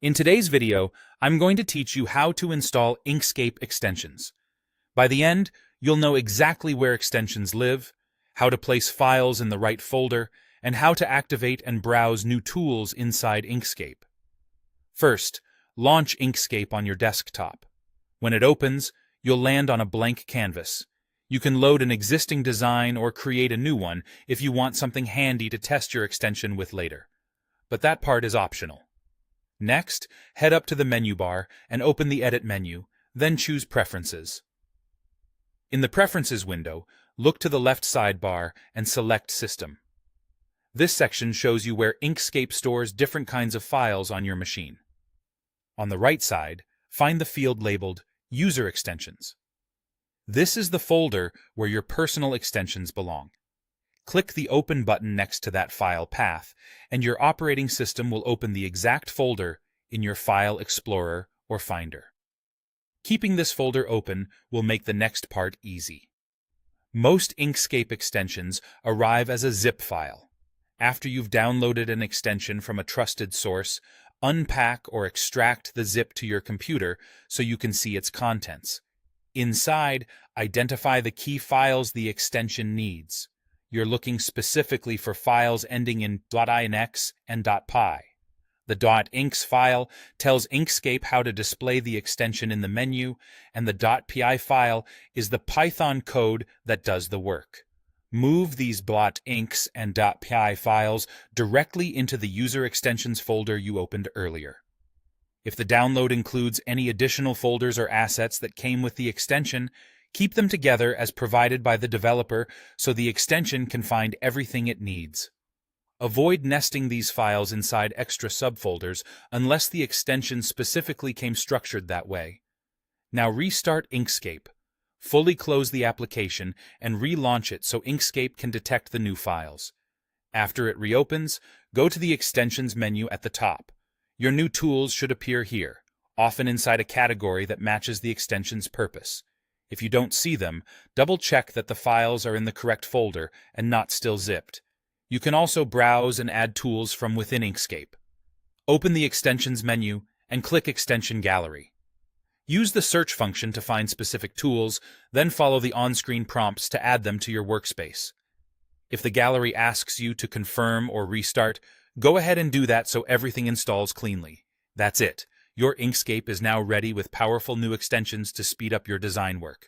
In today's video, I'm going to teach you how to install Inkscape extensions. By the end, you'll know exactly where extensions live, how to place files in the right folder, and how to activate and browse new tools inside Inkscape. First, launch Inkscape on your desktop. When it opens, you'll land on a blank canvas. You can load an existing design or create a new one if you want something handy to test your extension with later. But that part is optional. Next, head up to the menu bar and open the Edit menu, then choose Preferences. In the Preferences window, look to the left sidebar and select System. This section shows you where Inkscape stores different kinds of files on your machine. On the right side, find the field labeled User Extensions. This is the folder where your personal extensions belong. Click the Open button next to that file path, and your operating system will open the exact folder in your File Explorer or Finder. Keeping this folder open will make the next part easy. Most Inkscape extensions arrive as a zip file. After you've downloaded an extension from a trusted source, unpack or extract the zip to your computer so you can see its contents. Inside, identify the key files the extension needs. You're looking specifically for files ending in .inx and .py. The .inks file tells Inkscape how to display the extension in the menu, and the .py file is the Python code that does the work. Move these .inks and .py files directly into the User Extensions folder you opened earlier. If the download includes any additional folders or assets that came with the extension, keep them together as provided by the developer so the extension can find everything it needs. Avoid nesting these files inside extra subfolders unless the extension specifically came structured that way. Now restart Inkscape. Fully close the application and relaunch it so Inkscape can detect the new files. After it reopens, go to the Extensions menu at the top. Your new tools should appear here, often inside a category that matches the extension's purpose. If you don't see them, double-check that the files are in the correct folder and not still zipped. You can also browse and add tools from within Inkscape. Open the Extensions menu and click Extension Gallery. Use the search function to find specific tools, then follow the on-screen prompts to add them to your workspace. If the gallery asks you to confirm or restart, go ahead and do that so everything installs cleanly. That's it. Your Inkscape is now ready with powerful new extensions to speed up your design work.